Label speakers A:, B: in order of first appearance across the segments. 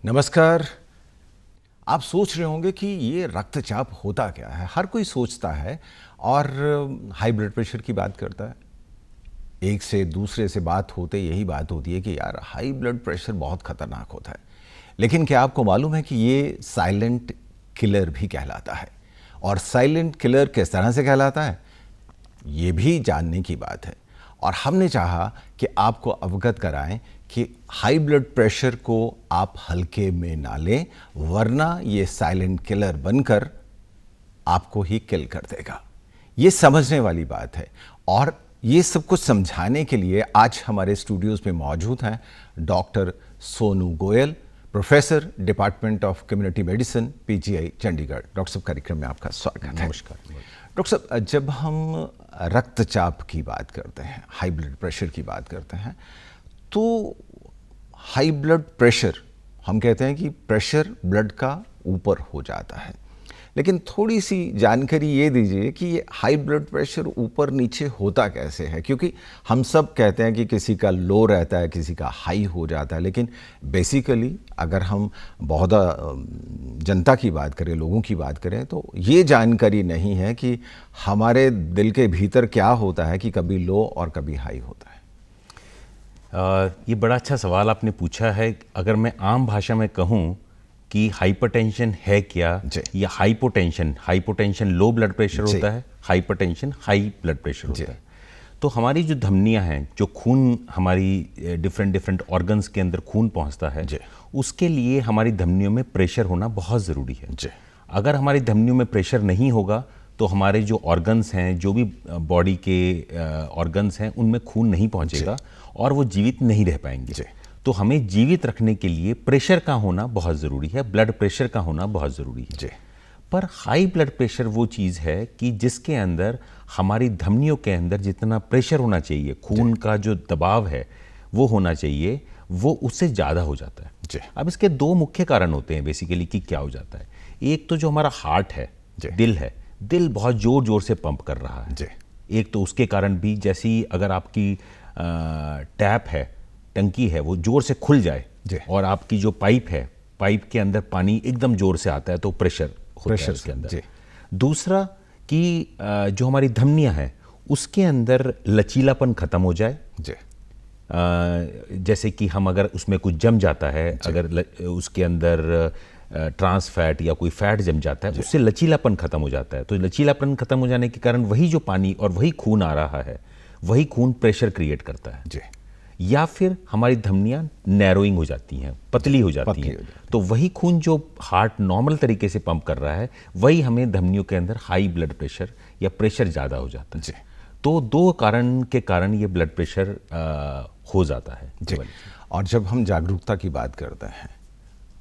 A: नमस्कार। आप सोच रहे होंगे कि ये रक्तचाप होता क्या है। हर कोई सोचता है और हाई ब्लड प्रेशर की बात करता है। एक से दूसरे से बात होते यही बात होती है कि यार हाई ब्लड प्रेशर बहुत खतरनाक होता है। लेकिन क्या आपको मालूम है कि ये साइलेंट किलर भी कहलाता है। और साइलेंट किलर किस तरह से कहलाता है ये भी जानने की बात है। और हमने चाहा कि आपको अवगत कराएं कि हाई ब्लड प्रेशर को आप हल्के में ना लें, वरना ये साइलेंट किलर बनकर आपको ही किल कर देगा। ये समझने वाली बात है। और ये सब कुछ समझाने के लिए आज हमारे स्टूडियोज में मौजूद हैं doctor Sonu Goyal, professor, department of community medicine, PGI Chandigarh. Doctor साहब, कार्यक्रम में आपका स्वागत है।
B: नमस्कार।
A: डॉक्टर साहब, जब हम रक्तचाप की बात करते हैं, हाई ब्लड प्रेशर की बात करते हैं, तो हाई ब्लड प्रेशर हम कहते हैं कि प्रेशर ब्लड का ऊपर हो जाता है। लेकिन थोड़ी सी जानकारी ये दीजिए कि ये हाई ब्लड प्रेशर ऊपर नीचे होता कैसे है, क्योंकि हम सब कहते हैं कि किसी का लो रहता है, किसी का हाई हो जाता है। लेकिन बेसिकली अगर हम बहुत जनता की बात करें, लोगों की बात करें, तो ये जानकारी नहीं है कि हमारे दिल के भीतर क्या होता है कि कभी लो और कभी हाई होता है।
B: ये बड़ा अच्छा सवाल आपने पूछा है। अगर मैं आम भाषा में कहूँ कि हाइपरटेंशन है क्या, या हाइपोटेंशन लो ब्लड प्रेशर होता है, हाइपरटेंशन हाई ब्लड प्रेशर होता है। तो हमारी जो धमनियां हैं, जो खून हमारी डिफरेंट ऑर्गन्स के अंदर खून पहुंचता है, उसके लिए हमारी धमनियों में प्रेशर होना बहुत ज़रूरी है। अगर हमारी धमनियों में प्रेशर नहीं होगा तो हमारे जो ऑर्गन्स हैं, जो भी बॉडी के ऑर्गन्स हैं, उनमें खून नहीं पहुंचेगा और वो जीवित नहीं रह पाएंगे। तो हमें जीवित रखने के लिए प्रेशर का होना बहुत ज़रूरी है, ब्लड प्रेशर का होना बहुत ज़रूरी है। पर हाई ब्लड प्रेशर वो चीज़ है कि जिसके अंदर हमारी धमनियों के अंदर जितना प्रेशर होना चाहिए, खून का जो दबाव है वो होना चाहिए, वो उससे ज़्यादा हो जाता है। अब इसके दो मुख्य कारण होते हैं बेसिकली कि क्या हो जाता है। एक तो जो हमारा हार्ट है, दिल है, दिल बहुत ज़ोर ज़ोर से पंप कर रहा है। एक तो उसके कारण भी, जैसी अगर आपकी टैप है, टंकी है, वो जोर से खुल जाए और आपकी जो पाइप है, पाइप के अंदर पानी एकदम जोर से आता है, तो प्रेशर होता है उसके अंदर। दूसरा कि जो हमारी धमनियां हैं उसके अंदर लचीलापन खत्म हो जाए। जैसे कि हम अगर उसमें कुछ जम जाता है, अगर उसके अंदर ट्रांस फैट या कोई फैट जम जाता है, उससे लचीलापन खत्म हो जाता है। तो लचीलापन खत्म हो जाने के कारण वही जो पानी और वही खून आ रहा है, वही खून प्रेशर क्रिएट करता है। या फिर हमारी धमनियां नैरोइंग हो जाती हैं, पतली हो जाती हैं, तो वही खून जो हार्ट नॉर्मल तरीके से पंप कर रहा है, वही हमें धमनियों के अंदर हाई ब्लड प्रेशर या प्रेशर ज़्यादा हो जाता है। तो दो कारण के कारण ये ब्लड प्रेशर हो जाता है।
A: और जब हम जागरूकता की बात करते हैं,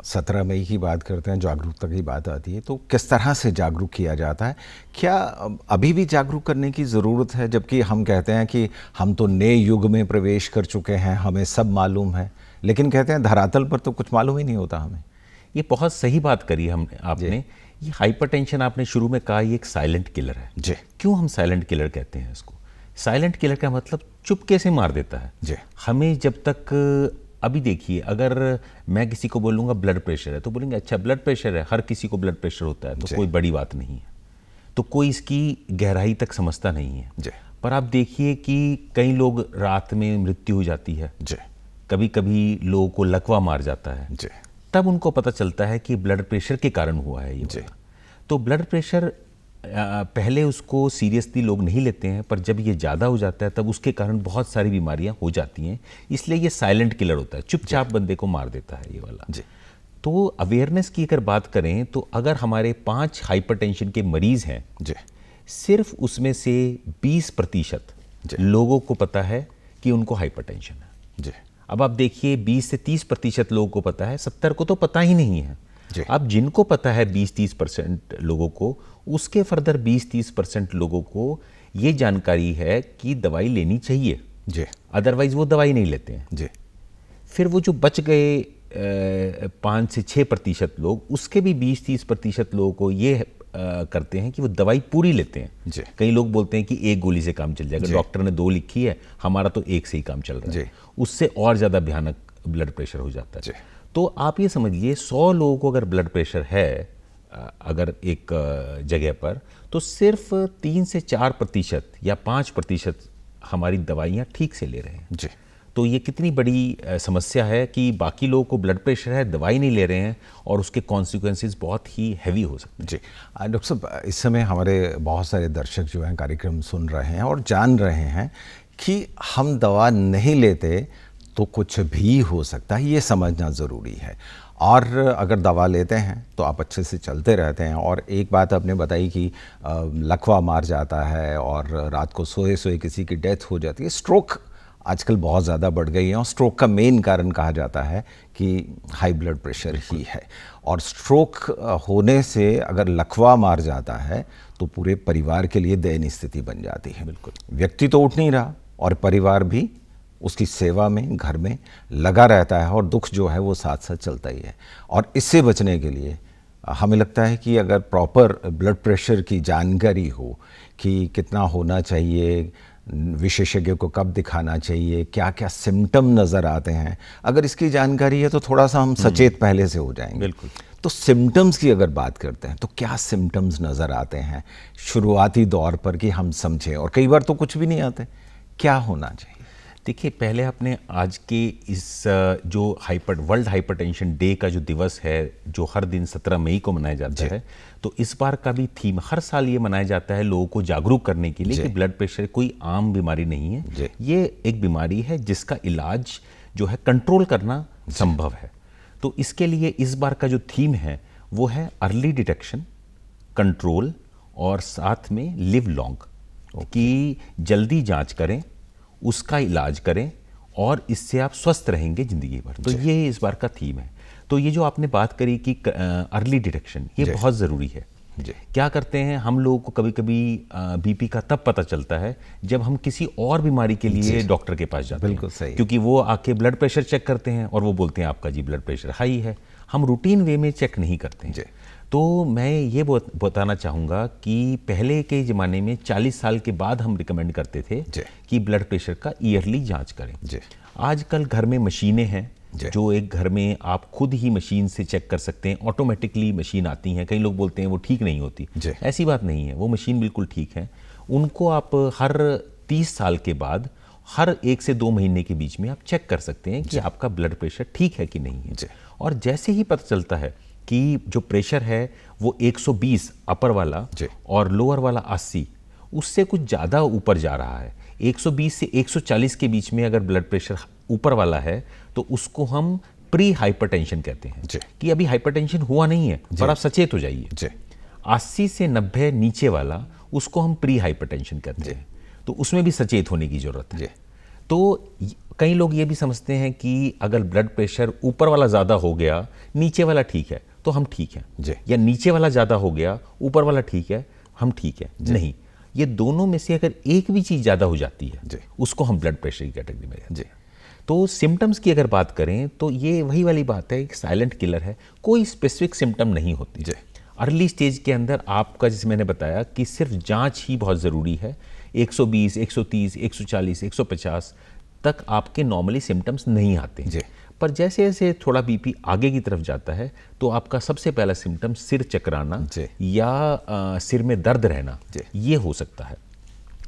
A: 17 मई की बात करते हैं, जागरूकता की बात आती है, तो किस तरह से जागरूक किया जाता है? क्या अभी भी जागरूक करने की ज़रूरत है, जबकि हम कहते हैं कि हम तो नए युग में प्रवेश कर चुके हैं, हमें सब मालूम है, लेकिन कहते हैं धरातल पर तो कुछ मालूम ही नहीं होता हमें।
B: ये बहुत सही बात करी आपने। ये हाइपरटेंशन आपने शुरू में कहा, ये एक साइलेंट किलर है। क्यों हम साइलेंट किलर कहते हैं इसको? साइलेंट किलर का मतलब चुपके से मार देता है हमें। जब तक अभी देखिए, अगर मैं किसी को बोलूँगा ब्लड प्रेशर है, तो बोलेंगे अच्छा ब्लड प्रेशर है, हर किसी को ब्लड प्रेशर होता है, तो कोई बड़ी बात नहीं है, तो कोई इसकी गहराई तक समझता नहीं है। पर आप देखिए कि कई लोग रात में मृत्यु हो जाती है, कभी कभी लोगों को लकवा मार जाता है, तब उनको पता चलता है कि ब्लड प्रेशर के कारण हुआ है ये। तो ब्लड प्रेशर पहले उसको सीरियसली लोग नहीं लेते हैं, पर जब ये ज़्यादा हो जाता है तब उसके कारण बहुत सारी बीमारियां हो जाती हैं। इसलिए ये साइलेंट किलर होता है, चुपचाप बंदे को मार देता है ये वाला। तो अवेयरनेस की अगर बात करें, तो अगर हमारे 5 हाइपरटेंशन के मरीज़ हैं, सिर्फ उसमें से 20% लोगों को पता है कि उनको हाइपरटेंशन है। अब आप देखिए, 20 से 30% लोगों को पता है, 70 को तो पता ही नहीं है। अब जिनको पता है 20-30% लोगों को, उसके फर्दर 20-30% लोगों को ये जानकारी है कि दवाई लेनी चाहिए, अदरवाइज वो दवाई नहीं लेते हैं। फिर वो जो बच गए 5 से 6% लोग, उसके भी 20-30% लोगों को ये करते हैं कि वो दवाई पूरी लेते हैं। कई लोग बोलते हैं कि एक गोली से काम चल जाएगा, डॉक्टर ने 2 लिखी है, हमारा तो एक से ही काम चल रहा है, उससे और ज़्यादा भयानक ब्लड प्रेशर हो जाता है। तो आप ये समझिए 100 लोगों को अगर ब्लड प्रेशर है अगर एक जगह पर, तो सिर्फ 3 से 4% या 5% हमारी दवाइयाँ ठीक से ले रहे हैं
A: जी।
B: तो ये कितनी बड़ी समस्या है कि बाकी लोगों को ब्लड प्रेशर है, दवाई नहीं ले रहे हैं और उसके कॉन्सिक्वेंसेस बहुत ही हैवी हो सकते हैं।
A: जी डॉक्टर साहब, इस समय हमारे बहुत सारे दर्शक जो हैं कार्यक्रम सुन रहे हैं और जान रहे हैं कि हम दवा नहीं लेते तो कुछ भी हो सकता है, ये समझना ज़रूरी है। और अगर दवा लेते हैं तो आप अच्छे से चलते रहते हैं। और एक बात आपने बताई कि लकवा मार जाता है और रात को सोए सोए किसी की डेथ हो जाती है। स्ट्रोक आजकल बहुत ज़्यादा बढ़ गई है और स्ट्रोक का मेन कारण कहा जाता है कि हाई ब्लड प्रेशर ही है। और स्ट्रोक होने से अगर लकवा मार जाता है तो पूरे परिवार के लिए दयनीय स्थिति बन जाती है।
B: बिल्कुल,
A: व्यक्ति तो उठ नहीं रहा और परिवार भी उसकी सेवा में घर में लगा रहता है और दुख जो है वो साथ साथ चलता ही है। और इससे बचने के लिए हमें लगता है कि अगर प्रॉपर ब्लड प्रेशर की जानकारी हो कि कितना होना चाहिए, विशेषज्ञ को कब दिखाना चाहिए, क्या क्या सिम्टम नज़र आते हैं, अगर इसकी जानकारी है तो थोड़ा सा हम सचेत पहले से हो जाएंगे।
B: बिल्कुल।
A: तो सिम्टम्स की अगर बात करते हैं तो क्या सिम्टम्स नज़र आते हैं शुरुआती दौर पर कि हम समझें, और कई बार तो कुछ भी नहीं आते, क्या होना चाहिए?
B: देखिए, पहले आपने आज के इस जो वर्ल्ड हाइपरटेंशन डे का जो दिवस है जो हर दिन 17 मई को मनाया जाता है, तो इस बार का भी थीम हर साल ये मनाया जाता है लोगों को जागरूक करने के लिए कि ब्लड प्रेशर कोई आम बीमारी नहीं है, ये एक बीमारी है जिसका इलाज जो है कंट्रोल करना संभव है। तो इसके लिए इस बार का जो थीम है वो है अर्ली डिटेक्शन, कंट्रोल और साथ में लिव लॉन्ग, कि जल्दी जांच करें, उसका इलाज करें और इससे आप स्वस्थ रहेंगे ज़िंदगी भर। तो ये इस बार का थीम है। तो ये जो आपने बात करी कि अर्ली डिटेक्शन, ये बहुत ज़रूरी है। क्या करते हैं हम लोगों को, कभी कभी बीपी का तब पता चलता है जब हम किसी और बीमारी के लिए डॉक्टर के पास जाते हैं।
A: बिल्कुल सही।
B: क्योंकि वो आके ब्लड प्रेशर चेक करते हैं और वो बोलते हैं आपका जी ब्लड प्रेशर हाई है। हम रूटीन वे में चेक नहीं करते हैं। तो मैं ये बताना चाहूँगा कि पहले के ज़माने में 40 साल के बाद हम रिकमेंड करते थे कि ब्लड प्रेशर का ईयरली जांच करें। आजकल घर में मशीनें हैं जो एक घर में आप खुद ही मशीन से चेक कर सकते हैं, ऑटोमेटिकली मशीन आती हैं। कई लोग बोलते हैं वो ठीक नहीं होती, ऐसी बात नहीं है, वो मशीन बिल्कुल ठीक है। उनको आप हर 30 साल के बाद हर 1 से 2 महीने के बीच में आप चेक कर सकते हैं कि आपका ब्लड प्रेशर ठीक है कि नहीं है। और जैसे ही पता चलता है कि जो प्रेशर है वो 120 अपर वाला और लोअर वाला 80, उससे कुछ ज़्यादा ऊपर जा रहा है, 120 से 140 के बीच में अगर ब्लड प्रेशर ऊपर वाला है तो उसको हम प्री हाइपरटेंशन कहते हैं कि अभी हाइपरटेंशन हुआ नहीं है पर आप सचेत हो जाइए। 80 से 90 नीचे वाला उसको हम प्री हाइपरटेंशन कहते हैं, तो उसमें भी सचेत होने की ज़रूरत है। तो कई लोग ये भी समझते हैं कि अगर ब्लड प्रेशर ऊपर वाला ज़्यादा हो गया, नीचे वाला ठीक है तो हम ठीक हैं, या नीचे वाला ज़्यादा हो गया, ऊपर वाला ठीक है, हम ठीक है। नहीं, ये दोनों में से अगर एक भी चीज़ ज़्यादा हो जाती है उसको हम ब्लड प्रेशर की कैटेगरी में लेते हैं। तो सिम्टम्स की अगर बात करें तो ये वही वाली बात है, एक साइलेंट किलर है, कोई स्पेसिफिक सिम्टम नहीं होती। अर्ली स्टेज के अंदर आपका, जैसे मैंने बताया कि सिर्फ जांच ही बहुत ज़रूरी है। 120, 130, 140, 150 तक आपके नॉर्मली सिम्टम्स नहीं आते, पर जैसे जैसे थोड़ा बीपी आगे की तरफ जाता है तो आपका सबसे पहला सिम्टम सिर चकराना या सिर में दर्द रहना, ये हो सकता है।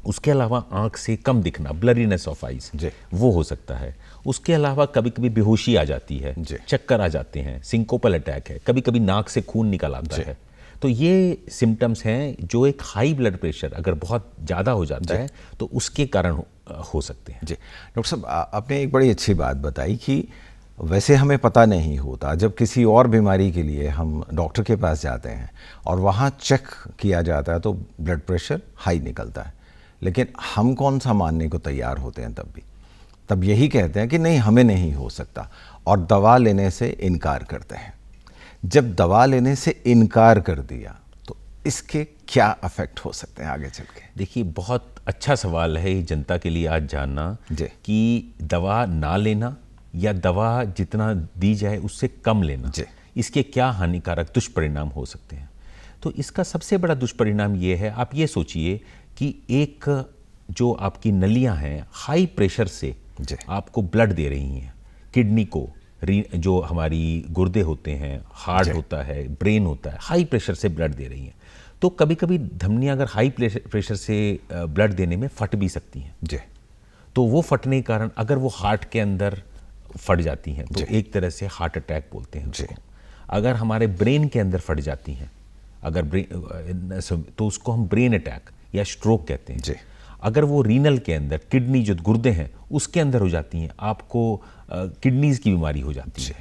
B: उसके अलावा आंख से कम दिखना, ब्लरीनेस ऑफ आइज, वो हो सकता है। उसके अलावा कभी कभी बेहोशी आ जाती है, चक्कर आ जाते हैं, सिंकोपल अटैक है, कभी कभी नाक से खून निकल आता है। तो ये सिम्टम्स हैं जो एक हाई ब्लड प्रेशर अगर बहुत ज़्यादा हो जाता है तो उसके कारण हो सकते हैं।
A: डॉक्टर साहब, आपने एक बड़ी अच्छी बात बताई कि वैसे हमें पता नहीं होता, जब किसी और बीमारी के लिए हम डॉक्टर के पास जाते हैं और वहाँ चेक किया जाता है तो ब्लड प्रेशर हाई निकलता है, लेकिन हम कौन सा मानने को तैयार होते हैं तब यही कहते हैं कि नहीं हमें नहीं हो सकता और दवा लेने से इनकार करते हैं। जब दवा लेने से इनकार कर दिया तो इसके क्या अफेक्ट हो सकते हैं आगे चल के?
B: देखिए, बहुत अच्छा सवाल है ये जनता के लिए आज जानना कि दवा ना लेना या दवा जितना दी जाए उससे कम लेना, इसके क्या हानिकारक दुष्परिणाम हो सकते हैं। तो इसका सबसे बड़ा दुष्परिणाम ये है, आप ये सोचिए कि एक जो आपकी नलियां हैं हाई प्रेशर से आपको ब्लड दे रही हैं किडनी को, जो हमारी गुर्दे होते हैं, हार्ट होता है, ब्रेन होता है, हाई प्रेशर से ब्लड दे रही हैं, तो कभी कभी धमनियाँ अगर हाई प्रेशर से ब्लड देने में फट भी सकती हैं जी। तो वो फटने के कारण अगर वो हार्ट के अंदर फट जाती हैं तो एक तरह से हार्ट अटैक बोलते हैं उसको। अगर हमारे ब्रेन के अंदर फट जाती हैं अगर ब्रेन, तो उसको हम ब्रेन अटैक या स्ट्रोक कहते हैं जी। अगर वो रीनल के अंदर, किडनी जो गुर्दे हैं उसके अंदर हो जाती हैं, आपको किडनीज़ की बीमारी हो जाती है।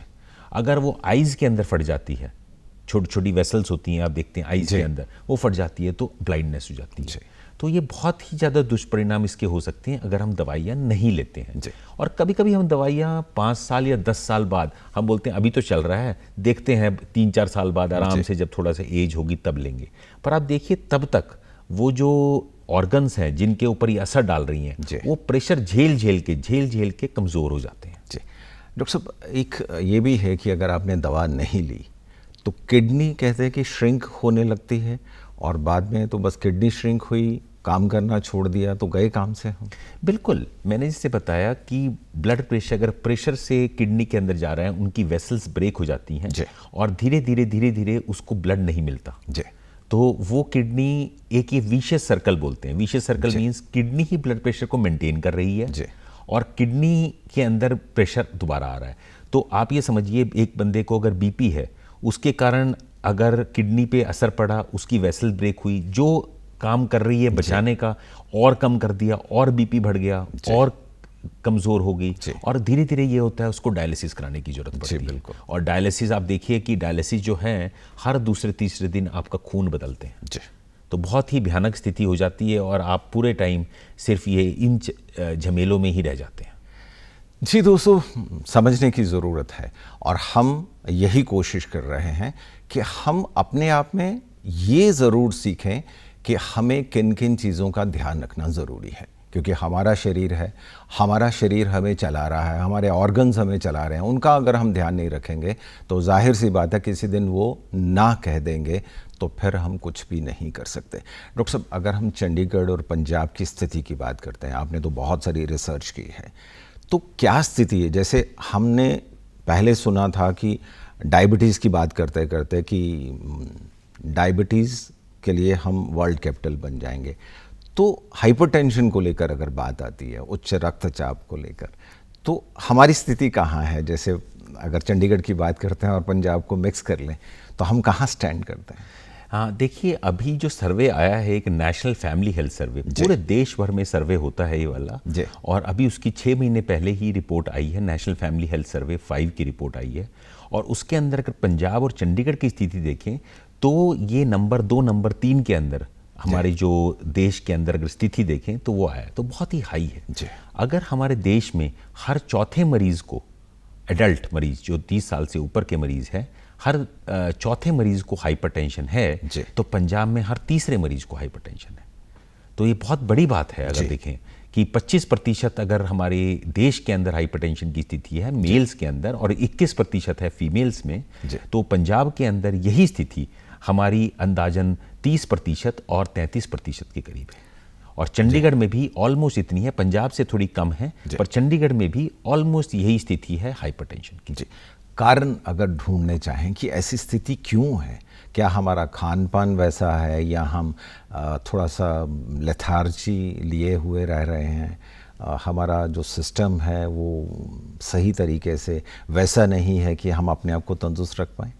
B: अगर वो आइज़ के अंदर फट जाती है, छोटी छोटी वेसल्स होती हैं, आप देखते हैं आइज़ के अंदर, वो फट जाती है तो ब्लाइंडनेस हो जाती है। तो ये बहुत ही ज़्यादा दुष्परिणाम इसके हो सकते हैं अगर हम दवाइयाँ नहीं लेते हैं। और कभी कभी हम दवाइयाँ 5 साल या 10 साल बाद हम बोलते हैं अभी तो चल रहा है, देखते हैं 3-4 साल बाद आराम से जब थोड़ा सा एज होगी तब लेंगे। पर आप देखिए तब तक वो जो ऑर्गन्स हैं जिनके ऊपर ये असर डाल रही हैं वो प्रेशर झेल झेल के कमज़ोर हो जाते हैं जी।
A: डॉक्टर साहब, एक ये भी है कि अगर आपने दवा नहीं ली तो किडनी कहते हैं कि श्रिंक होने लगती है, और बाद में तो बस किडनी श्रिंक हुई, काम करना छोड़ दिया तो गए काम से हम।
B: बिल्कुल, मैंने जिससे बताया कि ब्लड प्रेशर, अगर प्रेशर से किडनी के अंदर जा रहा है, उनकी वेसल्स ब्रेक हो जाती हैं और धीरे धीरे उसको ब्लड नहीं मिलता जी। तो वो किडनी एक ये विशियस सर्कल बोलते हैं। विशियस सर्कल मीन्स किडनी ही ब्लड प्रेशर को मेंटेन कर रही है और किडनी के अंदर प्रेशर दोबारा आ रहा है। तो आप ये समझिए एक बंदे को अगर बीपी है, उसके कारण अगर किडनी पे असर पड़ा, उसकी वेसल ब्रेक हुई, जो काम कर रही है बचाने का और कम कर दिया, और बीपी बढ़ गया और कमज़ोर हो गई, और धीरे धीरे ये होता है उसको डायलिसिस कराने की जरूरत पड़ती है। और डायलिसिस आप देखिए कि डायलिसिस जो है हर दूसरे तीसरे दिन आपका खून बदलते हैं, तो बहुत ही भयानक स्थिति हो जाती है और आप पूरे टाइम सिर्फ ये इन झमेलों में ही रह जाते हैं।
A: जी दोस्तों, समझने की ज़रूरत है और हम यही कोशिश कर रहे हैं कि हम अपने आप में ये ज़रूर सीखें कि हमें किन किन चीज़ों का ध्यान रखना ज़रूरी है, क्योंकि हमारा शरीर है, हमारा शरीर हमें चला रहा है, हमारे ऑर्गन्स हमें चला रहे हैं, उनका अगर हम ध्यान नहीं रखेंगे तो जाहिर सी बात है किसी दिन वो ना कह देंगे तो फिर हम कुछ भी नहीं कर सकते। डॉक्टर साहब, अगर हम चंडीगढ़ और पंजाब की स्थिति की बात करते हैं, आपने तो बहुत सारी रिसर्च की है, तो क्या स्थिति है? जैसे हमने पहले सुना था कि डायबिटीज़ की बात करते करते कि डायबिटीज़ के लिए हम वर्ल्ड कैपिटल बन जाएंगे, तो हाइपरटेंशन को लेकर अगर बात आती है, उच्च रक्तचाप को लेकर, तो हमारी स्थिति कहाँ है? जैसे अगर चंडीगढ़ की बात करते हैं और पंजाब को मिक्स कर लें तो हम कहाँ स्टैंड करते हैं?
B: हाँ, देखिए अभी जो सर्वे आया है, एक नेशनल फैमिली हेल्थ सर्वे, पूरे देश भर में सर्वे होता है ये वाला, और अभी उसकी 6 महीने पहले ही रिपोर्ट आई है, नेशनल फैमिली हेल्थ सर्वे 5 की रिपोर्ट आई है। और उसके अंदर अगर पंजाब और चंडीगढ़ की स्थिति देखें तो ये नंबर 2, नंबर 3 के अंदर हमारे जो देश के अंदर अगर स्थिति देखें तो वो आया, तो बहुत ही हाई है। अगर हमारे देश में हर चौथे मरीज को, एडल्ट मरीज जो 30 साल से ऊपर के मरीज हैं, हर चौथे मरीज को हाइपरटेंशन है, तो पंजाब में हर तीसरे मरीज को हाइपरटेंशन है। तो ये बहुत बड़ी बात है अगर देखें कि 25% अगर हमारे देश के अंदर हाइपरटेंशन की स्थिति है मेल्स के अंदर और 21% है फीमेल्स में, तो पंजाब के अंदर यही स्थिति हमारी अंदाजन 30% और 33% के करीब है। और चंडीगढ़ में भी ऑलमोस्ट इतनी है, पंजाब से थोड़ी कम है, पर चंडीगढ़ में भी ऑलमोस्ट यही स्थिति है हाइपरटेंशन की।
A: कारण अगर ढूंढने चाहें कि ऐसी स्थिति क्यों है, क्या हमारा खान पान वैसा है या हम थोड़ा सा लेथार्जी लिए हुए रह रहे हैं, हमारा जो सिस्टम है वो सही तरीके से वैसा नहीं है कि हम अपने आप को तंदुरुस्त रख पाएँ?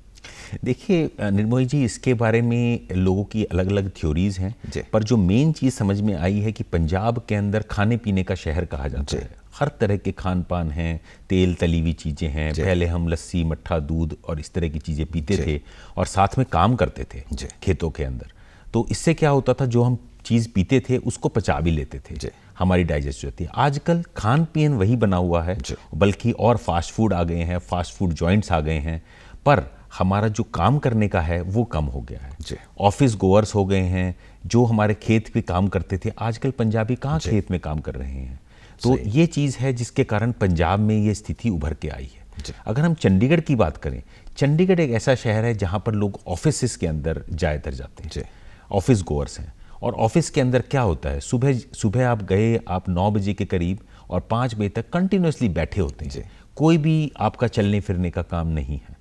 B: देखिए निर्मोही जी, इसके बारे में लोगों की अलग अलग थ्योरीज हैं, पर जो मेन चीज़ समझ में आई है कि पंजाब के अंदर खाने पीने का शहर कहा जाता है। हर तरह के खान पान हैं, तेल तली हुई चीज़ें हैं। पहले हम लस्सी, मट्ठा, दूध और इस तरह की चीज़ें पीते थे और साथ में काम करते थे खेतों के अंदर। तो इससे क्या होता था, जो हम चीज़ पीते थे उसको पचा भी लेते थे, हमारी डाइजेस्ट होती है। आजकल खान पीन वही बना हुआ है, बल्कि और फास्ट फूड आ गए हैं, फास्ट फूड जॉइंट्स आ गए हैं, पर हमारा जो काम करने का है वो कम हो गया है। ऑफिस गोअर्स हो गए हैं, जो हमारे खेत पे काम करते थे, आजकल पंजाबी कहाँ खेत में काम कर रहे हैं। तो ये चीज़ है जिसके कारण पंजाब में ये स्थिति उभर के आई है। अगर हम चंडीगढ़ की बात करें, चंडीगढ़ एक ऐसा शहर है जहाँ पर लोग ऑफिस के अंदर ज़्यादातर जाते हैं, ऑफिस गोअर्स हैं। और ऑफिस के अंदर क्या होता है, सुबह आप गए, आप 9 बजे के करीब और 5 बजे तक कंटिन्यूसली बैठे होते हैं, कोई भी आपका चलने फिरने का काम नहीं है।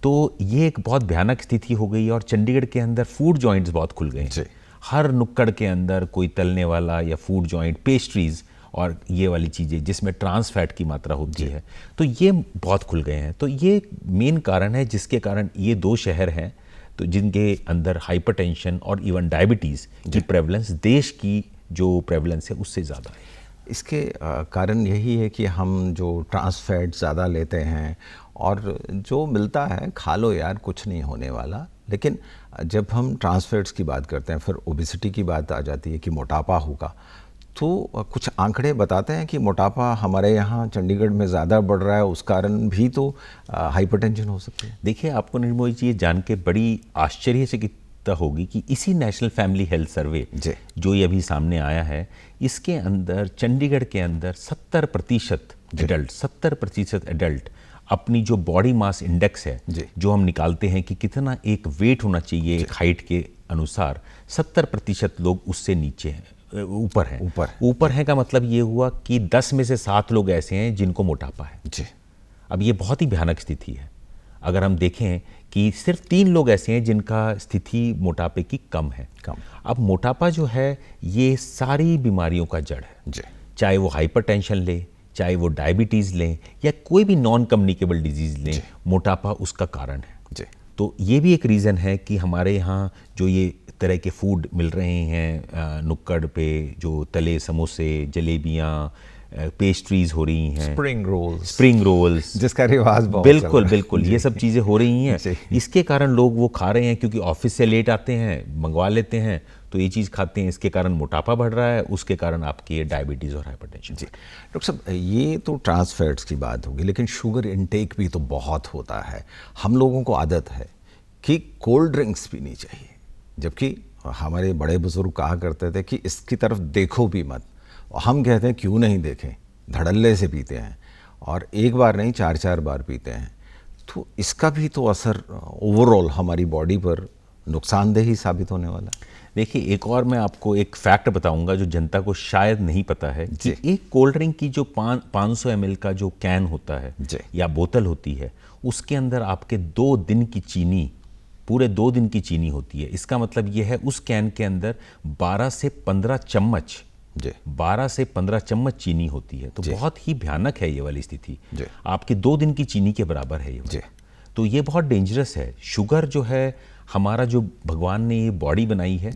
B: तो ये एक बहुत भयानक स्थिति हो गई और चंडीगढ़ के अंदर फूड जॉइंट्स बहुत खुल गए हैं। हर नुक्कड़ के अंदर कोई तलने वाला या फूड जॉइंट, पेस्ट्रीज और ये वाली चीज़ें जिसमें ट्रांस फैट की मात्रा होती है, तो ये बहुत खुल गए हैं। तो ये मेन कारण है जिसके कारण ये 2 शहर हैं तो जिनके अंदर हाइपरटेंशन और इवन डायबिटीज़ की प्रेवलेंस देश की जो प्रेवलेंस है उससे ज़्यादा है।
A: इसके कारण यही है कि हम जो ट्रांस फैट ज़्यादा लेते हैं और जो मिलता है खा लो यार कुछ नहीं होने वाला, लेकिन जब हम ट्रांस फैट्स की बात करते हैं फिर ओबेसिटी की बात आ जाती है कि मोटापा होगा। तो कुछ आंकड़े बताते हैं कि मोटापा हमारे यहाँ चंडीगढ़ में ज़्यादा बढ़ रहा है, उस कारण भी तो हाइपरटेंशन हो सकती है।
B: देखिए, आपको निर्मोही जी ये जान के बड़ी आश्चर्यचकित होगी कि इसी नेशनल फैमिली हेल्थ सर्वे जो ये अभी सामने आया है, इसके अंदर चंडीगढ़ के अंदर 70% एडल्ट अपनी जो बॉडी मास इंडेक्स है जो हम निकालते हैं कि कितना एक वेट होना चाहिए एक हाइट के अनुसार, 70% लोग उससे नीचे हैं, ऊपर हैं का मतलब ये हुआ कि 10 में से 7 लोग ऐसे हैं जिनको मोटापा है। अब ये बहुत ही भयानक स्थिति है। अगर हम देखें कि सिर्फ 3 लोग ऐसे हैं जिनका स्थिति मोटापे की कम है। अब मोटापा जो है ये सारी बीमारियों का जड़ है, चाहे वो हाइपरटेंशन ले, चाहे वो डायबिटीज़ लें या कोई भी नॉन कम्युनिकेबल डिजीज़ लें, मोटापा उसका कारण है। तो ये भी एक रीज़न है कि हमारे यहाँ जो ये तरह के फूड मिल रहे हैं नुक्कड़ पे, जो तले समोसे, जलेबियाँ, पेस्ट्रीज हो रही हैं, स्प्रिंग रोल्स
A: जिसका रिवाज बहुत
B: बिल्कुल ये सब चीज़ें हो रही हैं। इसके कारण लोग वो खा रहे हैं क्योंकि ऑफिस से लेट आते हैं, मंगवा लेते हैं तो ये चीज़ खाते हैं, इसके कारण मोटापा बढ़ रहा है, उसके कारण आपकी डायबिटीज़ और हाइपरटेंशन।
A: डॉक्टर साहब, ये तो ट्रांस फैट्स की बात होगी, लेकिन शुगर इनटेक भी तो बहुत होता है। हम लोगों को आदत है कि कोल्ड ड्रिंक्स पीनी चाहिए, जबकि हमारे बड़े बुजुर्ग कहा करते थे कि इसकी तरफ देखो भी मत। हम कहते हैं क्यों नहीं देखें, धड़ल्ले से पीते हैं और एक बार नहीं 4-4 बार पीते हैं। तो इसका भी तो असर ओवरऑल हमारी बॉडी पर नुकसानदेह ही साबित होने वाला है।
B: देखिए, एक और मैं आपको एक फैक्ट बताऊंगा जो जनता को शायद नहीं पता है कि एक कोल्ड ड्रिंक की जो 500 ml का जो कैन होता है या बोतल होती है, उसके अंदर आपके 2 दिन की चीनी, पूरे 2 दिन की चीनी होती है। इसका मतलब ये है उस कैन के अंदर 12 से 15 चम्मच चीनी होती है। तो बहुत ही भयानक है ये वाली स्थिति, आपके 2 दिन की चीनी के बराबर है ये। तो ये बहुत डेंजरस है। शुगर जो है, हमारा जो भगवान ने ये बॉडी बनाई है,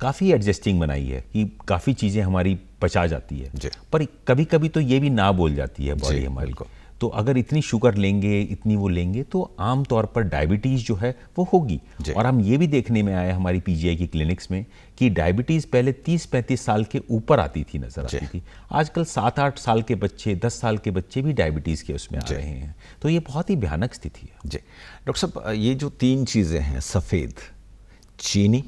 B: काफ़ी एडजस्टिंग बनाई है कि काफ़ी चीज़ें हमारी पचा जाती है, पर कभी कभी तो ये भी ना बोल जाती है बॉडी हमारी को। तो अगर इतनी शुगर लेंगे, इतनी वो लेंगे, तो आम तौर पर डायबिटीज़ जो है वो होगी। और हम ये भी देखने में आया हमारी पीजीआई की क्लिनिक्स में कि डायबिटीज़ पहले 30-35 साल के ऊपर आती थी, नज़र आती थी। आजकल 7-8 साल के बच्चे, 10 साल के बच्चे भी डायबिटीज़ के उसमें आ रहे हैं। तो ये बहुत ही भयानक स्थिति है।
A: जी डॉक्टर साहब, ये जो 3 चीज़ें हैं, सफ़ेद चीनी,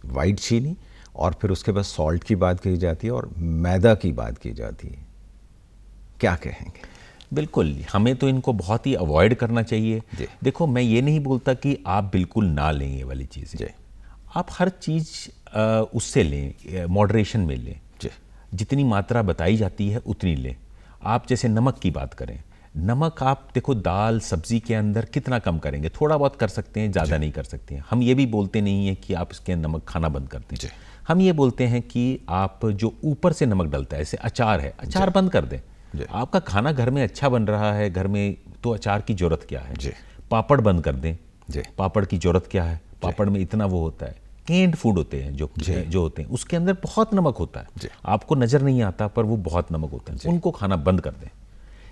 A: वाइट चीनी और फिर उसके बाद सॉल्ट की बात की जाती है और मैदा की बात की जाती है, क्या कहेंगे?
B: बिल्कुल, हमें तो इनको बहुत ही अवॉइड करना चाहिए। देखो, मैं ये नहीं बोलता कि आप बिल्कुल ना लें ये वाली चीज़, आप हर चीज़ उससे लें, मॉडरेशन में लें, जितनी मात्रा बताई जाती है उतनी लें। आप जैसे नमक की बात करें, नमक आप देखो दाल सब्जी के अंदर कितना कम करेंगे, थोड़ा बहुत कर सकते हैं, ज़्यादा नहीं कर सकते हैं। हम ये भी बोलते नहीं हैं कि आप इसके नमक खाना बंद कर दें। हम ये बोलते हैं कि आप जो ऊपर से नमक डलता है, जैसे अचार है, अचार बंद कर दें। आपका खाना घर में अच्छा बन रहा है, घर में, तो अचार की जरूरत क्या है? पापड़ बंद कर दें, पापड़ की जरूरत क्या है? पापड़ में इतना वो होता है, कैंड फूड होते हैं जो होते हैं, उसके अंदर बहुत नमक होता है, आपको नज़र नहीं आता पर वो बहुत नमक होता है, उनको खाना बंद कर दें।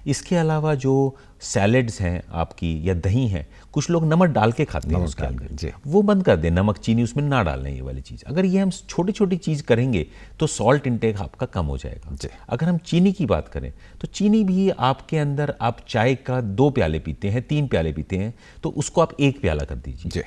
B: इसके अलावा जो सैलेड्स हैं आपकी या दही है, कुछ लोग नमक डाल के खाते हैं उसके अंदर, वो बंद कर दें, नमक चीनी उसमें ना डालें ये वाली चीज़। अगर ये हम छोटी छोटी चीज़ करेंगे तो सॉल्ट इंटेक आपका कम हो जाएगा। अगर हम चीनी की बात करें तो चीनी भी आपके अंदर, आप चाय का 2 प्याले पीते हैं, 3 प्याले पीते हैं, तो उसको आप 1 प्याला कर दीजिए।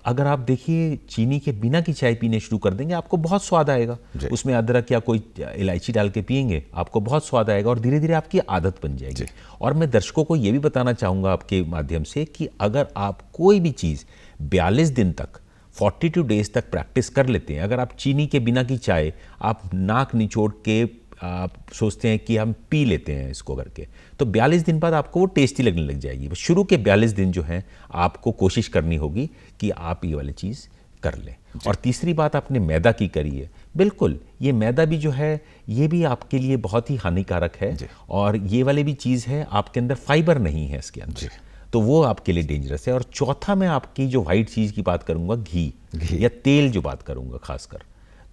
B: अगर आप देखिए चीनी के बिना की चाय पीने शुरू कर देंगे, आपको बहुत स्वाद आएगा, उसमें अदरक या कोई इलायची डाल के पियेंगे, आपको बहुत स्वाद आएगा और धीरे धीरे आपकी आदत बन जाएगी। और मैं दर्शकों को ये भी बताना चाहूँगा आपके माध्यम से कि अगर आप कोई भी चीज़ 42 दिन तक, 42 डेज तक प्रैक्टिस कर लेते हैं, अगर आप चीनी के बिना की चाय आप नाक निचोड़ के आप सोचते हैं कि हम पी लेते हैं इसको करके, तो 42 दिन बाद आपको वो टेस्टी लगने लग जाएगी। बस शुरू के 42 दिन जो हैं आपको कोशिश करनी होगी कि आप ये वाली चीज़ कर लें। और तीसरी बात आपने मैदा की करी है, बिल्कुल ये मैदा भी जो है ये भी आपके लिए बहुत ही हानिकारक है, और ये वाली भी चीज़ है, आपके अंदर फाइबर नहीं है इसके अंदर, तो वो आपके लिए डेंजरस है। और चौथा मैं आपकी जो वाइट चीज़ की बात करूँगा, घी या तेल जो बात करूँगा खासकर,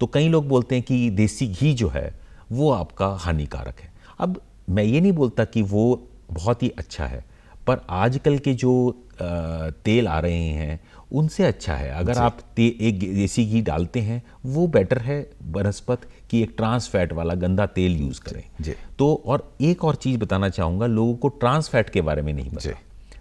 B: तो कई लोग बोलते हैं कि देसी घी जो है वो आपका हानिकारक है। अब मैं ये नहीं बोलता कि वो बहुत ही अच्छा है, पर आजकल के जो तेल आ रहे हैं उनसे अच्छा है। अगर आप एक देसी घी डालते हैं वो बेटर है बनस्पत कि एक ट्रांस फैट वाला गंदा तेल यूज़ करें। तो और एक और चीज़ बताना चाहूँगा, लोगों को ट्रांस फैट के बारे में नहीं पता।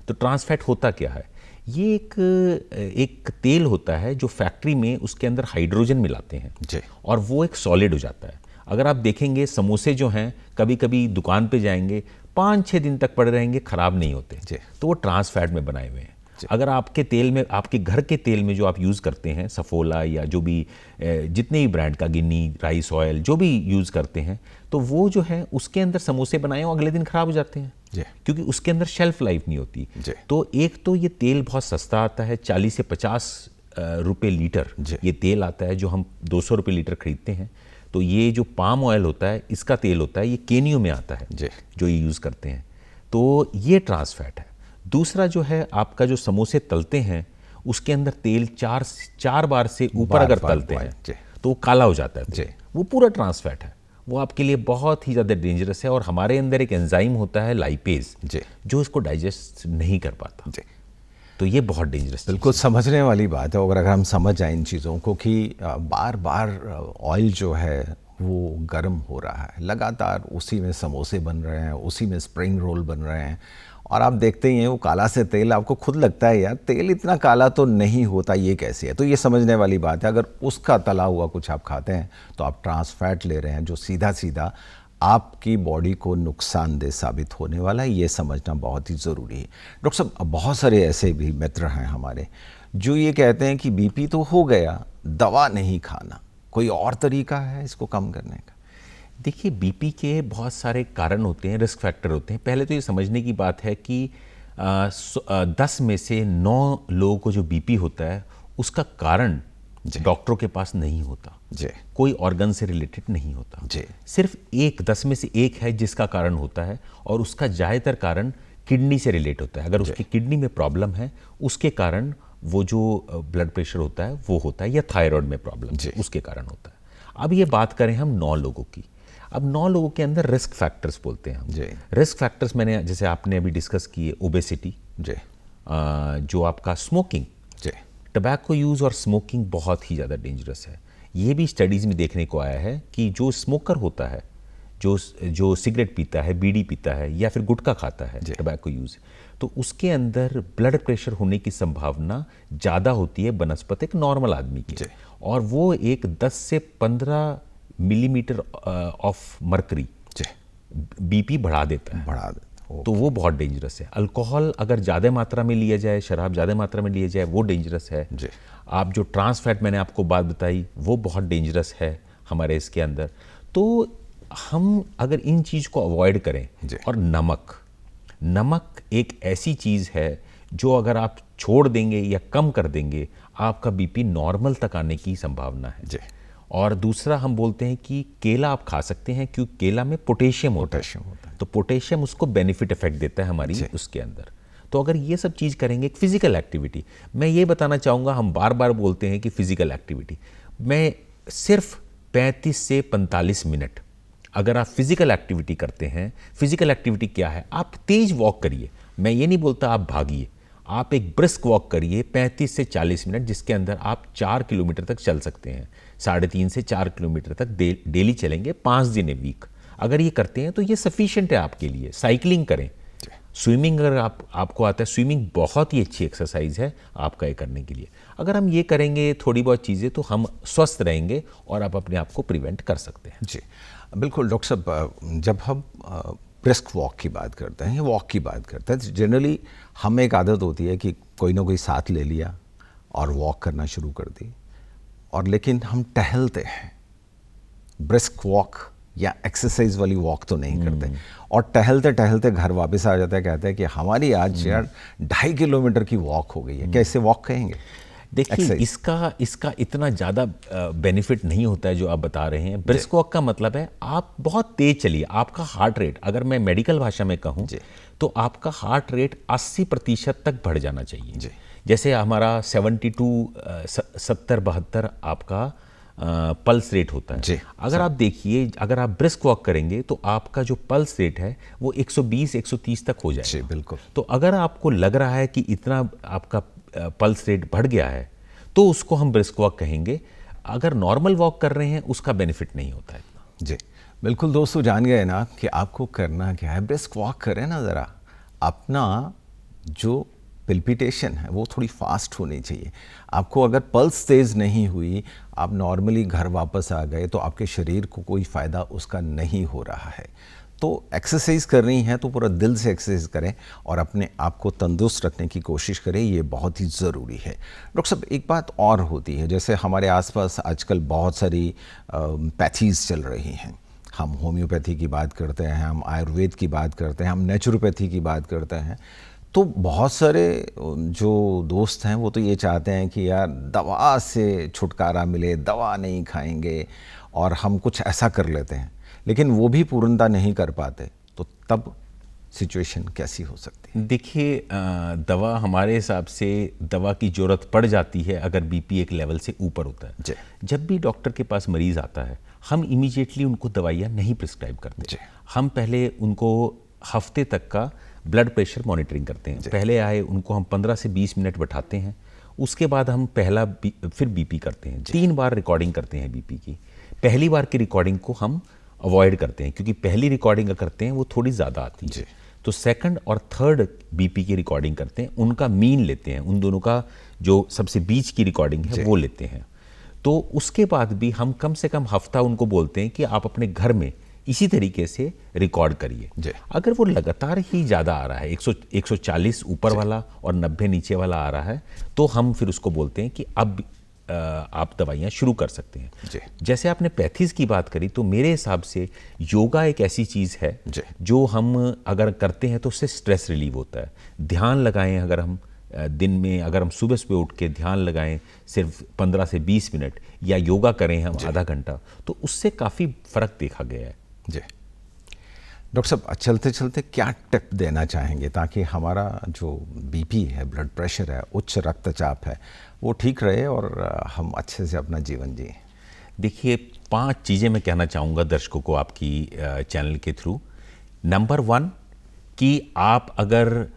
B: तो ट्रांस फैट होता क्या है? ये एक तेल होता है जो फैक्ट्री में उसके अंदर हाइड्रोजन मिलाते हैं और वो एक सॉलिड हो जाता है। अगर आप देखेंगे समोसे जो हैं, कभी कभी दुकान पे जाएंगे 5-6 दिन तक पड़े रहेंगे, ख़राब नहीं होते, तो वो ट्रांस फैट में बनाए हुए हैं। अगर आपके तेल में, आपके घर के तेल में जो आप यूज़ करते हैं, सफोला या जो भी जितने भी ब्रांड का, गिन्नी राइस ऑयल जो भी यूज़ करते हैं, तो वो जो है उसके अंदर समोसे बनाए हो अगले दिन ख़राब हो जाते हैं, क्योंकि उसके अंदर शेल्फ लाइफ नहीं होती। तो एक तो ये तेल बहुत सस्ता आता है, 40 से 50 रुपये लीटर ये तेल आता है, जो हम 200 रुपये लीटर खरीदते हैं। तो ये जो पाम ऑयल होता है, इसका तेल होता है, ये केनियो में आता है जो ये यूज़ करते हैं, तो ये ट्रांस फैट है। दूसरा जो है आपका जो समोसे तलते हैं उसके अंदर तेल 4 बार से ऊपर अगर तलते हैं तो वो काला हो जाता है, वो पूरा ट्रांस फैट है, वो आपके लिए बहुत ही ज़्यादा डेंजरस है। और हमारे अंदर एक एंजाइम होता है लाइपेज जो इसको डाइजेस्ट नहीं कर पाता, तो ये बहुत डेंजरस।
A: बिल्कुल समझने वाली बात है। अगर हम समझ जाएं इन चीज़ों को कि बार बार ऑयल जो है वो गर्म हो रहा है, लगातार उसी में समोसे बन रहे हैं, उसी में स्प्रिंग रोल बन रहे हैं, और आप देखते ही हैं वो काला से तेल, आपको खुद लगता है यार तेल इतना काला तो नहीं होता, ये कैसे है? तो ये समझने वाली बात है। अगर उसका तला हुआ कुछ आप खाते हैं तो आप ट्रांस फैट ले रहे हैं, जो सीधा सीधा आपकी बॉडी को नुकसानदेह साबित होने वाला है। ये समझना बहुत ही ज़रूरी है। डॉक्टर साहब, बहुत सारे ऐसे भी मित्र हैं हमारे जो ये कहते हैं कि बीपी तो हो गया, दवा नहीं खाना, कोई और तरीका है इसको कम करने का?
B: देखिए, बीपी के बहुत सारे कारण होते हैं, रिस्क फैक्टर होते हैं। पहले तो ये समझने की बात है कि 10 में से 9 लोगों को जो बीपी होता है उसका कारण डॉक्टरों के पास नहीं होता, कोई ऑर्गन से रिलेटेड नहीं होता। सिर्फ 10 में से 1 है जिसका कारण होता है, और उसका ज़्यादातर कारण किडनी से रिलेट होता है। अगर उसकी किडनी में प्रॉब्लम है उसके कारण वो जो ब्लड प्रेशर होता है वो होता है, या थायराइड में प्रॉब्लम उसके कारण होता है। अब ये बात करें हम 9 लोगों की। अब 9 लोगों के अंदर रिस्क फैक्टर्स बोलते हैं हम। रिस्क फैक्टर्स मैंने, जैसे आपने अभी डिस्कस किए, ओबेसिटी, जो आपका स्मोकिंग, टबैको यूज़ और स्मोकिंग बहुत ही ज़्यादा डेंजरस है। ये भी स्टडीज़ में देखने को आया है कि जो स्मोकर होता है, जो सिगरेट पीता है, बीड़ी पीता है या फिर गुटखा खाता है, टबैको यूज़, तो उसके अंदर ब्लड प्रेशर होने की संभावना ज़्यादा होती है बनस्पत एक नॉर्मल आदमी की, और वो एक 10 से 15 मिलीमीटर ऑफ मर्करी बीपी बढ़ा देता है, तो वो बहुत डेंजरस है। अल्कोहल अगर ज़्यादा मात्रा में लिया जाए, शराब ज़्यादा मात्रा में लिया जाए, वो डेंजरस है। आप जो ट्रांस फैट मैंने आपको बात बताई वो बहुत डेंजरस है हमारे इसके अंदर। तो हम अगर इन चीज़ को अवॉइड करें, और नमक एक ऐसी चीज़ है जो अगर आप छोड़ देंगे या कम कर देंगे, आपका बीपी नॉर्मल तक आने की संभावना है। और दूसरा हम बोलते हैं कि केला आप खा सकते हैं, क्योंकि केला में पोटेशियम होता है, तो पोटेशियम उसको बेनिफिट इफेक्ट देता है हमारी उसके अंदर। तो अगर ये सब चीज़ करेंगे, एक फिजिकल एक्टिविटी, मैं ये बताना चाहूँगा, हम बार बार बोलते हैं कि फिजिकल एक्टिविटी, मैं सिर्फ 35 से 45 मिनट अगर आप फिजिकल एक्टिविटी करते हैं, फिजिकल एक्टिविटी क्या है, आप तेज वॉक करिए, मैं ये नहीं बोलता आप भागिए, आप एक ब्रिस्क वॉक करिए 35 से 40 मिनट, जिसके अंदर आप 4 किलोमीटर तक चल सकते हैं, 3.5 से 4 किलोमीटर तक डेली चलेंगे 5 दिन ए वीक। अगर ये करते हैं तो ये सफिशिएंट है आपके लिए। साइकिलिंग करें, स्विमिंग अगर आपको आता है, स्विमिंग बहुत ही अच्छी एक्सरसाइज है आपका ये करने के लिए। अगर हम ये करेंगे थोड़ी बहुत चीज़ें, तो हम स्वस्थ रहेंगे और आप अपने आप को प्रिवेंट कर सकते हैं।
A: जी बिल्कुल। डॉक्टर साहब, जब हम ब्रिस्क वॉक की बात करते हैं, वॉक की बात करते हैं, जनरली हमें एक आदत होती है कि कोई ना कोई साथ ले लिया और वॉक करना शुरू कर दी, और लेकिन हम टहलते हैं। ब्रिस्क वॉक या एक्सरसाइज वाली वॉक तो नहीं करते, और टहलते टहलते घर वापस आ जाते हैं, कहते हैं कि हमारी आज यार 2.5 किलोमीटर की वॉक हो गई है। क्या इसे वॉक कहेंगे?
B: देखिए, इसका इतना ज़्यादा बेनिफिट नहीं होता है जो आप बता रहे हैं। ब्रिस्क वॉक का मतलब है आप बहुत तेज चलिए, आपका हार्ट रेट, अगर मैं मेडिकल भाषा में कहूँ तो आपका हार्ट रेट 80% तक बढ़ जाना चाहिए। जैसे हमारा 70-72 आपका पल्स रेट होता है। अगर आप देखिए, अगर आप ब्रिस्क वॉक करेंगे तो आपका जो पल्स रेट है वो 120-130 तक हो जाएगा।
A: बिल्कुल।
B: तो अगर आपको लग रहा है कि इतना आपका पल्स रेट बढ़ गया है तो उसको हम ब्रिस्क वॉक कहेंगे। अगर नॉर्मल वॉक कर रहे हैं उसका बेनिफिट नहीं होता है इतना।
A: जी बिल्कुल। दोस्तों जान गए ना कि आपको करना क्या है। ब्रिस्क वॉक करें ना, ज़रा अपना जो पिल्पिटेशन है वो थोड़ी फास्ट होनी चाहिए। आपको अगर पल्स तेज़ नहीं हुई, आप नॉर्मली घर वापस आ गए, तो आपके शरीर को कोई फ़ायदा उसका नहीं हो रहा है। तो एक्सरसाइज करनी है तो पूरा दिल से एक्सरसाइज करें और अपने आप को तंदुरुस्त रखने की कोशिश करें, ये बहुत ही ज़रूरी है। डॉक्टर साहब, एक बात और होती है, जैसे हमारे आसपास आजकल बहुत सारी पैथीज़ चल रही हैं। हम होम्योपैथी की बात करते हैं, हम आयुर्वेद की बात करते हैं, हम नेचुरोपैथी की बात करते हैं। तो बहुत सारे जो दोस्त हैं वो तो ये चाहते हैं कि यार दवा से छुटकारा मिले, दवा नहीं खाएंगे, और हम कुछ ऐसा कर लेते हैं, लेकिन वो भी पूर्णता नहीं कर पाते। तो तब सिचुएशन कैसी हो सकती है?
B: देखिए, दवा हमारे हिसाब से दवा की ज़रूरत पड़ जाती है अगर बीपी एक लेवल से ऊपर होता है। जब भी डॉक्टर के पास मरीज़ आता है, हम इमीडिएटली उनको दवाइयाँ नहीं प्रिस्क्राइब करते। हम पहले उनको हफ्ते तक का ब्लड प्रेशर मॉनिटरिंग करते हैं। पहले आए उनको हम 15 से 20 मिनट बैठाते हैं, उसके बाद हम फिर बीपी करते हैं। 3 बार रिकॉर्डिंग करते हैं बीपी की। पहली बार की रिकॉर्डिंग को हम अवॉइड करते हैं क्योंकि पहली रिकॉर्डिंग करते हैं वो थोड़ी ज़्यादा आती है। तो सेकंड और थर्ड बीपी की रिकॉर्डिंग करते हैं, उनका मीन लेते हैं, उन दोनों का जो सबसे बीच की रिकॉर्डिंग है वो लेते हैं। तो उसके बाद भी हम कम से कम हफ्ता उनको बोलते हैं कि आप अपने घर में इसी तरीके से रिकॉर्ड करिए। अगर वो लगातार ही ज़्यादा आ रहा है, 140 ऊपर वाला और 90 नीचे वाला आ रहा है, तो हम फिर उसको बोलते हैं कि अब आप दवाइयाँ शुरू कर सकते हैं। जैसे आपने पैथीज़ की बात करी, तो मेरे हिसाब से योगा एक ऐसी चीज़ है जो हम अगर करते हैं तो उससे स्ट्रेस रिलीव होता है। ध्यान लगाएं, अगर हम दिन में अगर हम सुबह सुबह उठ के ध्यान लगाएं सिर्फ 15 से 20 मिनट, या योगा करें हम आधा घंटा, तो उससे काफ़ी फ़र्क देखा गया है।
A: जी डॉक्टर साहब, चलते चलते क्या टिप देना चाहेंगे ताकि हमारा जो बीपी है, ब्लड प्रेशर है, उच्च रक्तचाप है, वो ठीक रहे और हम अच्छे से अपना जीवन जिए?
B: देखिए, 5 चीज़ें मैं कहना चाहूँगा दर्शकों को आपकी चैनल के थ्रू। नंबर 1 कि आप अगर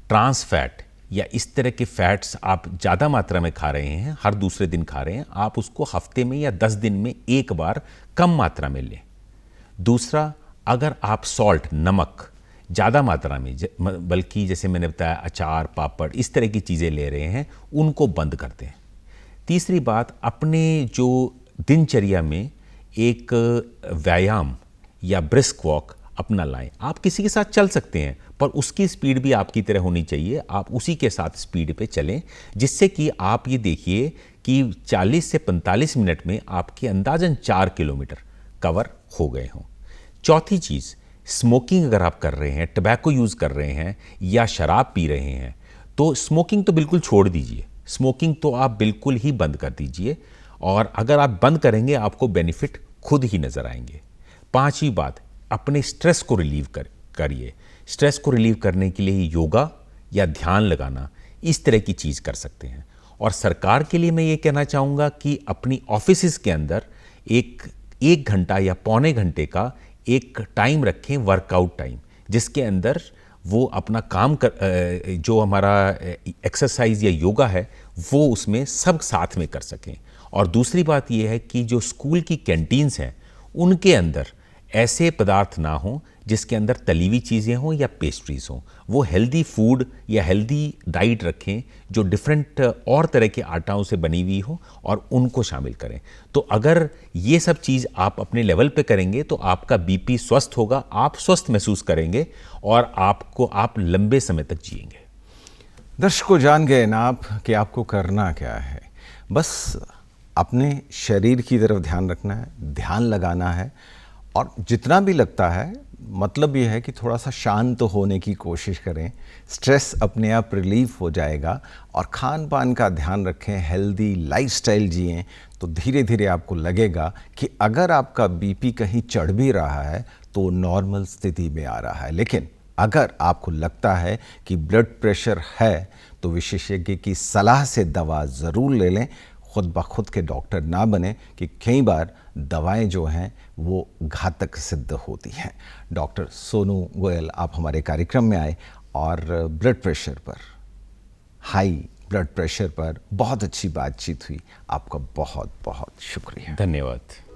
B: ट्रांस फैट या इस तरह के फैट्स आप ज़्यादा मात्रा में खा रहे हैं, हर दूसरे दिन खा रहे हैं, आप उसको हफ्ते में या 10 दिन में एक बार कम मात्रा में लें। दूसरा, अगर आप सॉल्ट, नमक ज़्यादा मात्रा में, बल्कि जैसे मैंने बताया अचार, पापड़, इस तरह की चीज़ें ले रहे हैं, उनको बंद कर दें। तीसरी बात, अपने जो दिनचर्या में एक व्यायाम या ब्रिस्क वॉक अपना लाएं। आप किसी के साथ चल सकते हैं, पर उसकी स्पीड भी आपकी तरह होनी चाहिए। आप उसी के साथ स्पीड पे चलें, जिससे कि आप ये देखिए कि 40 से 45 मिनट में आपके अंदाजन 4 किलोमीटर कवर हो गए हों। चौथी चीज़, स्मोकिंग अगर आप कर रहे हैं, टबैको यूज़ कर रहे हैं या शराब पी रहे हैं, तो स्मोकिंग तो बिल्कुल छोड़ दीजिए। स्मोकिंग तो आप बिल्कुल ही बंद कर दीजिए, और अगर आप बंद करेंगे आपको बेनिफिट खुद ही नज़र आएंगे। 5वीं बात, अपने स्ट्रेस को रिलीव करिए। स्ट्रेस को रिलीव करने के लिए योगा या ध्यान लगाना, इस तरह की चीज़ कर सकते हैं। और सरकार के लिए मैं ये कहना चाहूँगा कि अपनी ऑफिसेज़ के अंदर एक घंटा या पौने घंटे का एक टाइम रखें, वर्कआउट टाइम, जिसके अंदर वो अपना काम जो हमारा एक्सरसाइज या योगा है वो उसमें सब साथ में कर सकें। और दूसरी बात ये है कि जो स्कूल की कैंटीन्स हैं उनके अंदर ऐसे पदार्थ ना हों जिसके अंदर तली हुई चीज़ें हों या पेस्ट्रीज हों। वो हेल्दी फूड या हेल्दी डाइट रखें जो डिफरेंट और तरह के आटाओं से बनी हुई हो, और उनको शामिल करें। तो अगर ये सब चीज़ आप अपने लेवल पे करेंगे तो आपका बीपी स्वस्थ होगा, आप स्वस्थ महसूस करेंगे और आप लंबे समय तक जिएंगे।
A: दर्शकों, जान गए ना आप कि आपको करना क्या है। बस अपने शरीर की तरफ ध्यान रखना है, ध्यान लगाना है, और जितना भी लगता है, मतलब ये है कि थोड़ा सा शांत होने की कोशिश करें, स्ट्रेस अपने आप रिलीफ हो जाएगा। और खान पान का ध्यान रखें, हेल्दी लाइफस्टाइल जिएं, तो धीरे धीरे आपको लगेगा कि अगर आपका बीपी कहीं चढ़ भी रहा है तो नॉर्मल स्थिति में आ रहा है। लेकिन अगर आपको लगता है कि ब्लड प्रेशर है तो विशेषज्ञ की सलाह से दवा ज़रूर ले लें, खुद ब खुद के डॉक्टर ना बने, कि कई बार दवाएं जो हैं वो घातक सिद्ध होती हैं। डॉक्टर सोनू गोयल, आप हमारे कार्यक्रम में आए और ब्लड प्रेशर पर, हाई ब्लड प्रेशर पर बहुत अच्छी बातचीत हुई। आपका बहुत बहुत शुक्रिया।
B: धन्यवाद।